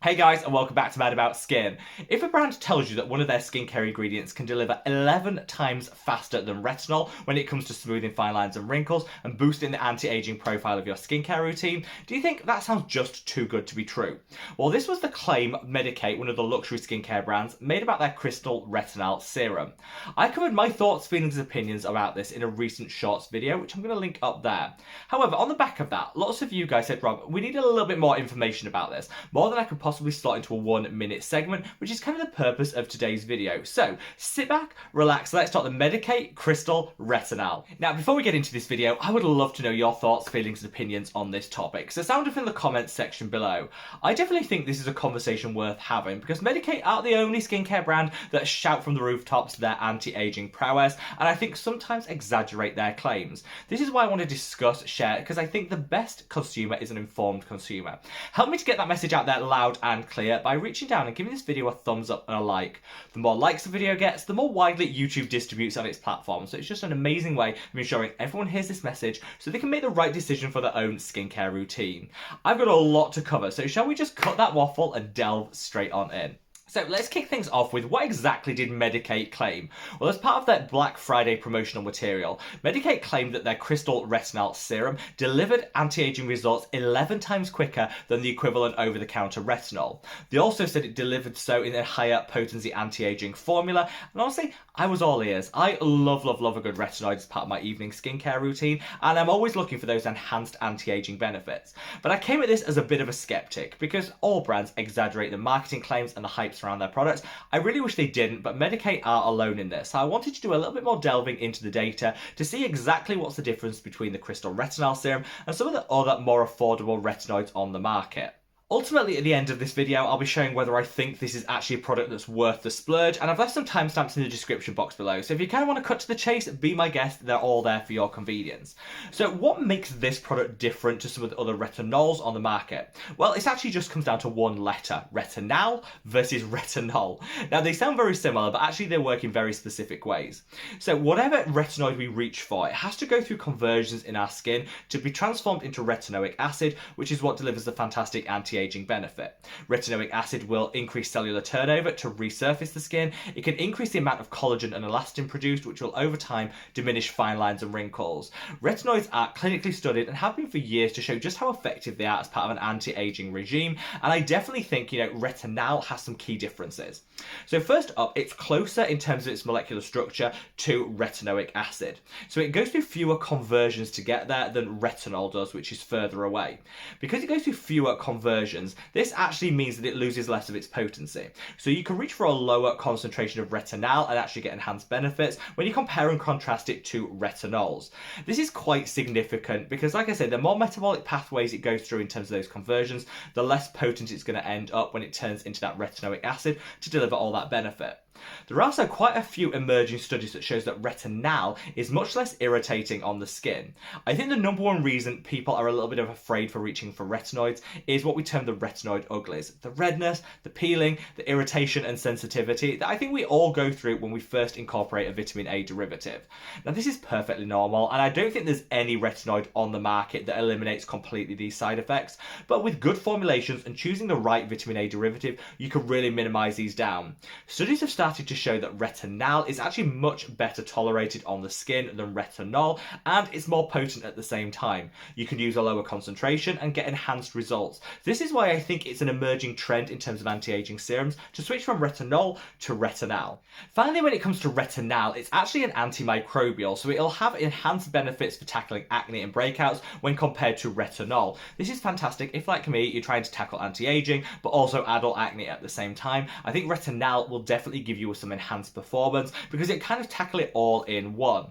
Hey guys, and welcome back to Medik8 Skin. If a brand tells you that one of their skincare ingredients can deliver 11 times faster than retinol when it comes to smoothing fine lines and wrinkles and boosting the anti-aging profile of your skincare routine, do you think that sounds just too good to be true? Well, this was the claim Medik8, one of the luxury skincare brands, made about their Crystal Retinol serum. I covered my thoughts, feelings, and opinions about this in a recent shorts video, which I'm going to link up there. However, on the back of that, lots of you guys said, Rob, we need a little bit more information about this, more than I could possibly slot into a 1-minute segment, which is kind of the purpose of today's video. So sit back, relax, let's start the Medik8 Crystal Retinol. Now, before we get into this video, I would love to know your thoughts, feelings, and opinions on this topic. So sound off in the comments section below. I definitely think this is a conversation worth having because Medik8 aren't the only skincare brand that shout from the rooftops their anti-aging prowess, and I think sometimes exaggerate their claims. This is why I want to discuss, share, because I think the best consumer is an informed consumer. Help me to get that message out there loud and clear by reaching down and giving this video a thumbs up and a like. The more likes the video gets, the more widely YouTube distributes on its platform. So it's just an amazing way of ensuring everyone hears this message so they can make the right decision for their own skincare routine. I've got a lot to cover, so shall we just cut that waffle and delve straight on in? So let's kick things off with what exactly did Medik8 claim? Well, as part of their Black Friday promotional material, Medik8 claimed that their Crystal Retinol serum delivered anti-aging results 11 times quicker than the equivalent over-the-counter retinol. They also said it delivered so in a higher potency anti-aging formula, and honestly, I was all ears. I love a good retinoid as part of my evening skincare routine, and I'm always looking for those enhanced anti-aging benefits. But I came at this as a bit of a skeptic, because all brands exaggerate the marketing claims and the hypes around their products. I really wish they didn't, but Medik8 are alone in this. So I wanted to do a little bit more delving into the data to see exactly what's the difference between the Crystal Retinol serum and some of the other more affordable retinoids on the market. Ultimately, at the end of this video, I'll be showing whether I think this is actually a product that's worth the splurge, and I've left some timestamps in the description box below, so if you kind of want to cut to the chase, be my guest, they're all there for your convenience. So what makes this product different to some of the other retinols on the market? Well, it actually just comes down to one letter, retinal versus retinol. Now, they sound very similar, but actually they work in very specific ways. So whatever retinoid we reach for, it has to go through conversions in our skin to be transformed into retinoic acid, which is what delivers the fantastic anti-aging benefit. Retinoic acid will increase cellular turnover to resurface the skin. It can increase the amount of collagen and elastin produced, which will over time diminish fine lines and wrinkles. Retinoids are clinically studied and have been for years to show just how effective they are as part of an anti-aging regime, and I definitely think, Retinal has some key differences. So first up, it's closer in terms of its molecular structure to retinoic acid. So it goes through fewer conversions to get there than retinol does, which is further away. Because it goes through fewer conversions, this actually means that it loses less of its potency. So you can reach for a lower concentration of retinal and actually get enhanced benefits when you compare and contrast it to retinols. This is quite significant because, like I said, the more metabolic pathways it goes through in terms of those conversions, the less potent it's going to end up when it turns into that retinoic acid to deliver all that benefit. There are also quite a few emerging studies that shows that retinal is much less irritating on the skin. I think the number one reason people are a little bit afraid for reaching for retinoids is what we term the retinoid uglies. The redness, the peeling, the irritation and sensitivity that I think we all go through when we first incorporate a vitamin A derivative. Now, this is perfectly normal, and I don't think there's any retinoid on the market that eliminates completely these side effects, but with good formulations and choosing the right vitamin A derivative, you can really minimize these down. Studies have started to show that retinal is actually much better tolerated on the skin than retinol, and it's more potent at the same time. You can use a lower concentration and get enhanced results. This is why I think it's an emerging trend in terms of anti-aging serums to switch from retinol to retinal. Finally, when it comes to retinal, it's actually an antimicrobial, so it'll have enhanced benefits for tackling acne and breakouts when compared to retinol. This is fantastic if, like me, you're trying to tackle anti-aging but also adult acne at the same time. I think retinal will definitely give you some enhanced performance because it kind of tackle it all in one.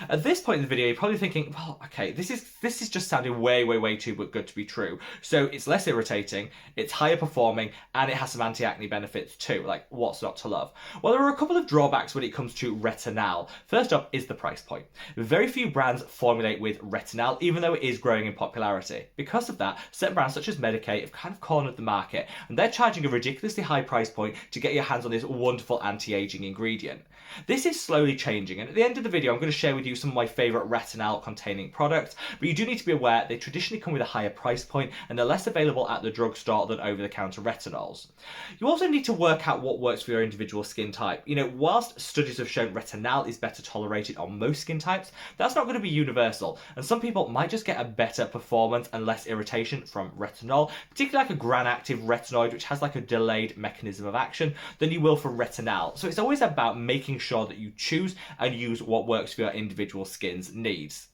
At this point in the video, you're probably thinking, well, okay, this is just sounding way too good to be true. So it's less irritating, it's higher performing, and it has some anti-acne benefits too. Like, what's not to love? Well, there are a couple of drawbacks when it comes to retinal. First up is the price point. Very few brands formulate with retinal, even though it is growing in popularity. Because of that, certain brands such as Medik8 have kind of cornered the market, and they're charging a ridiculously high price point to get your hands on this wonderful anti-aging ingredient. This is slowly changing, and at the end of the video I'm going to share with you some of my favourite retinol containing products, but you do need to be aware they traditionally come with a higher price point and they're less available at the drugstore than over-the-counter retinols. You also need to work out what works for your individual skin type. You know, whilst studies have shown Retinal is better tolerated on most skin types, that's not going to be universal, and some people might just get a better performance and less irritation from retinol, particularly like a gram-active retinoid which has like a delayed mechanism of action, than you will for Retinal. So it's always about making sure that you choose and use what works for your individual skin's needs.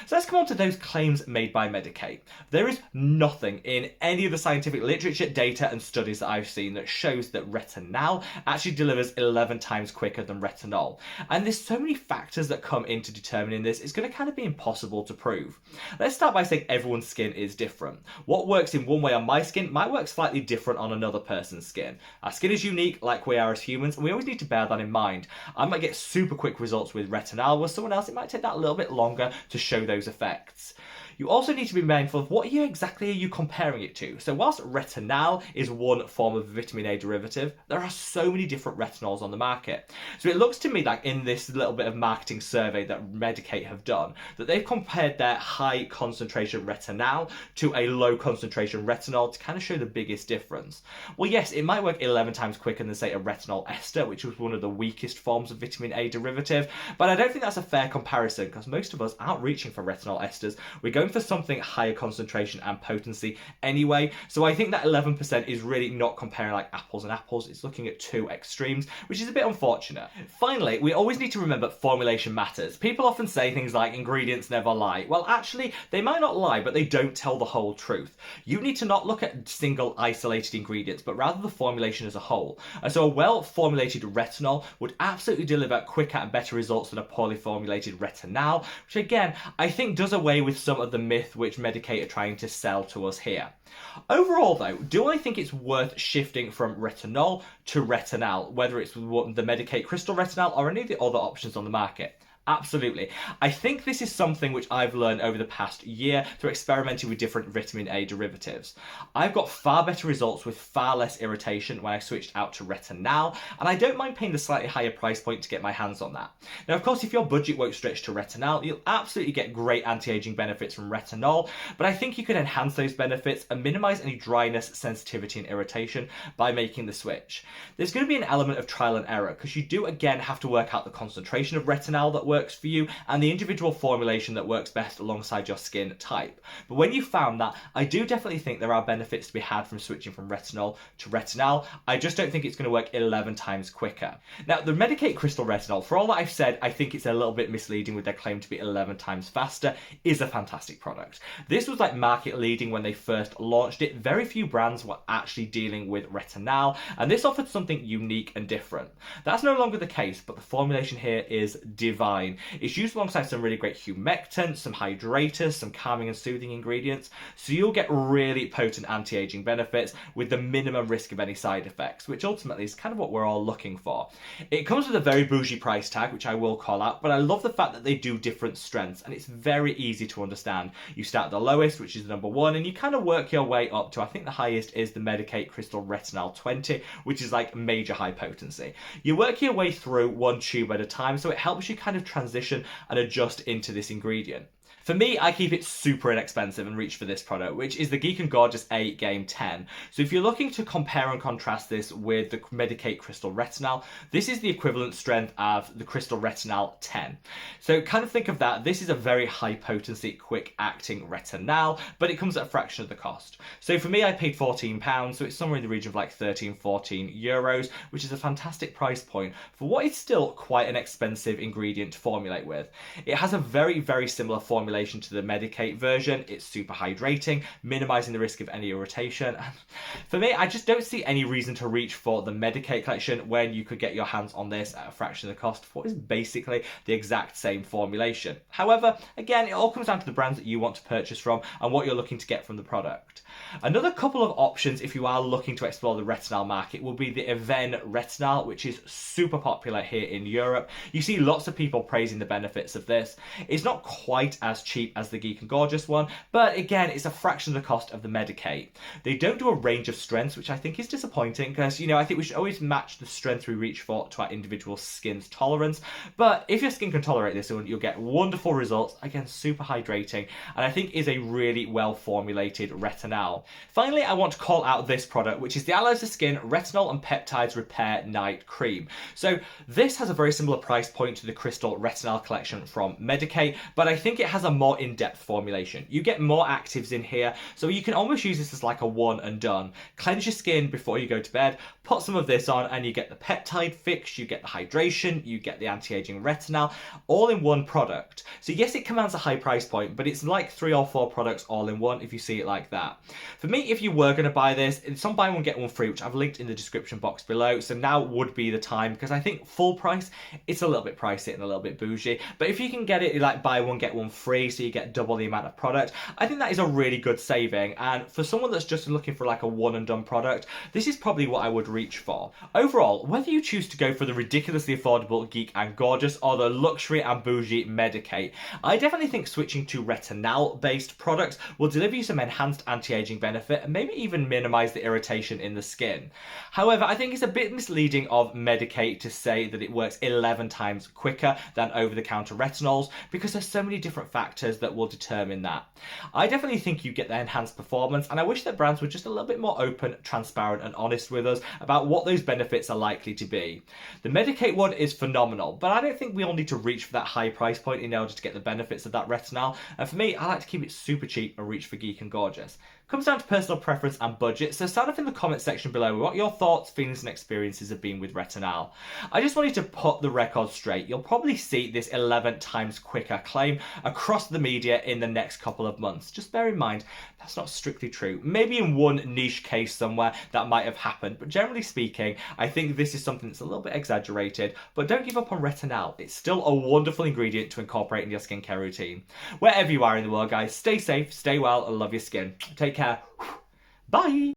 So let's come on to those claims made by Medik8. There is nothing in any of the scientific literature, data and studies that I've seen that shows that Retinal actually delivers 11 times quicker than retinol. And there's so many factors that come into determining this, it's going to kind of be impossible to prove. Let's start by saying everyone's skin is different. What works in one way on my skin might work slightly different on another person's skin. Our skin is unique like we are as humans, and we always need to bear that in mind. I might get super quick results with Retinal, where someone else it might take that a little bit longer to show those effects. You also need to be mindful of what exactly are you comparing it to. So whilst Retinal is one form of vitamin A derivative, there are so many different retinols on the market. So it looks to me like in this little bit of marketing survey that Medik8 have done, that they've compared their high concentration Retinal to a low concentration retinol to kind of show the biggest difference. Well, yes, it might work 11 times quicker than, say, a retinol ester, which was one of the weakest forms of vitamin A derivative, but I don't think that's a fair comparison because most of us aren't reaching for retinol esters. We're going for something higher concentration and potency anyway, so I think that 11% is really not comparing like apples and apples. It's looking at two extremes, which is a bit unfortunate. Finally, we always need to remember formulation matters. People often say things like ingredients never lie. Well, actually, they might not lie, but they don't tell the whole truth. You need to not look at single isolated ingredients, but rather the formulation as a whole. And so a well-formulated retinol would absolutely deliver quicker and better results than a poorly formulated retinal, which again, I think does away with some of the myth which Medik8 are trying to sell to us here. Overall though, do I think it's worth shifting from retinol to retinal, whether it's the Medik8 Crystal Retinol or any of the other options on the market? Absolutely. I think this is something which I've learned over the past year through experimenting with different vitamin A derivatives. I've got far better results with far less irritation when I switched out to Retinal, and I don't mind paying the slightly higher price point to get my hands on that. Now, of course, if your budget won't stretch to Retinal, you'll absolutely get great anti-aging benefits from retinol, but I think you could enhance those benefits and minimize any dryness, sensitivity, and irritation by making the switch. There's going to be an element of trial and error because you do again have to work out the concentration of retinol that works for you and the individual formulation that works best alongside your skin type. But when you found that, I do definitely think there are benefits to be had from switching from retinol to retinal. I just don't think it's going to work 11 times quicker. Now, the Medik8 Crystal Retinol, for all that I've said, I think it's a little bit misleading with their claim to be 11 times faster, is a fantastic product. This was like market leading when they first launched it. Very few brands were actually dealing with retinal, and this offered something unique and different. That's no longer the case, but the formulation here is divine. It's used alongside some really great humectants, some hydrators, some calming and soothing ingredients, so you'll get really potent anti-aging benefits with the minimum risk of any side effects, which ultimately is kind of what we're all looking for. It comes with a very bougie price tag, which I will call out, but I love the fact that they do different strengths, and it's very easy to understand. You start at the lowest, which is number 1, and you kind of work your way up to, I think the highest is the Medik8 Crystal Retinol 20, which is like major high potency. You work your way through one tube at a time, so it helps you kind of transition and adjust into this ingredient. For me, I keep it super inexpensive and reach for this product, which is the Geek and Gorgeous 8 Game 10. So if you're looking to compare and contrast this with the Medik8 Crystal Retinol, this is the equivalent strength of the Crystal Retinol 10. So kind of think of that. This is a very high potency, quick acting retinol, but it comes at a fraction of the cost. So for me, I paid £14, so it's somewhere in the region of like 13-14 euros, which is a fantastic price point for what is still quite an expensive ingredient to formulate with. It has a very, very similar formulation to the Medik8 version. It's super hydrating, minimizing the risk of any irritation. For me, I just don't see any reason to reach for the Medik8 collection when you could get your hands on this at a fraction of the cost for what is basically the exact same formulation. However, again, it all comes down to the brands that you want to purchase from and what you're looking to get from the product. Another couple of options if you are looking to explore the retinol market will be the Even Retinal, which is super popular here in Europe. You see lots of people praising the benefits of this. It's not quite as cheap as the Geek and Gorgeous one, but again, it's a fraction of the cost of the Medik8. They don't do a range of strengths, which I think is disappointing because, I think we should always match the strength we reach for to our individual skin's tolerance. But if your skin can tolerate this one, you'll get wonderful results. Again, super hydrating, and I think is a really well formulated retinol. Finally, I want to call out this product, which is the Aloe Skin Retinol and Peptides Repair Night Cream. So this has a very similar price point to the Crystal Retinol collection from Medik8, but I think it has a more in-depth formulation. You get more actives in here, so you can almost use this as like a one and done. Cleanse your skin before you go to bed, put some of this on, and you get the peptide fix, you get the hydration, you get the anti-aging retinol, all in one product. So yes, it commands a high price point, but it's like 3 or 4 products all in one if you see it like that. For me, if you were going to buy this, it's on buy one get one free, which I've linked in the description box below, so now would be the time, because I think full price, it's a little bit pricey and a little bit bougie, but if you can get it like buy one get one free, so you get double the amount of product, I think that is a really good saving. And for someone that's just looking for like a one and done product, this is probably what I would reach for. Overall, whether you choose to go for the ridiculously affordable Geek and Gorgeous or the luxury and bougie Medik8, I definitely think switching to retinol based products will deliver you some enhanced anti-aging benefit and maybe even minimize the irritation in the skin. However, I think it's a bit misleading of Medik8 to say that it works 11 times quicker than over-the-counter retinols, because there's so many different factors that will determine that. I definitely think you get the enhanced performance, and I wish that brands were just a little bit more open, transparent and honest with us about what those benefits are likely to be. The Medik8 one is phenomenal, but I don't think we all need to reach for that high price point in order to get the benefits of that retinol, and for me, I like to keep it super cheap and reach for Geek and Gorgeous. Comes down to personal preference and budget, so sound off in the comment section below what your thoughts, feelings and experiences have been with retinol. I just wanted to put the record straight. You'll probably see this 11 times quicker claim across the media in the next couple of months. Just bear in mind, that's not strictly true. Maybe in one niche case somewhere that might have happened, but generally speaking, I think this is something that's a little bit exaggerated, but don't give up on retinol. It's still a wonderful ingredient to incorporate in your skincare routine. Wherever you are in the world, guys, stay safe, stay well, and love your skin. Take care. Bye.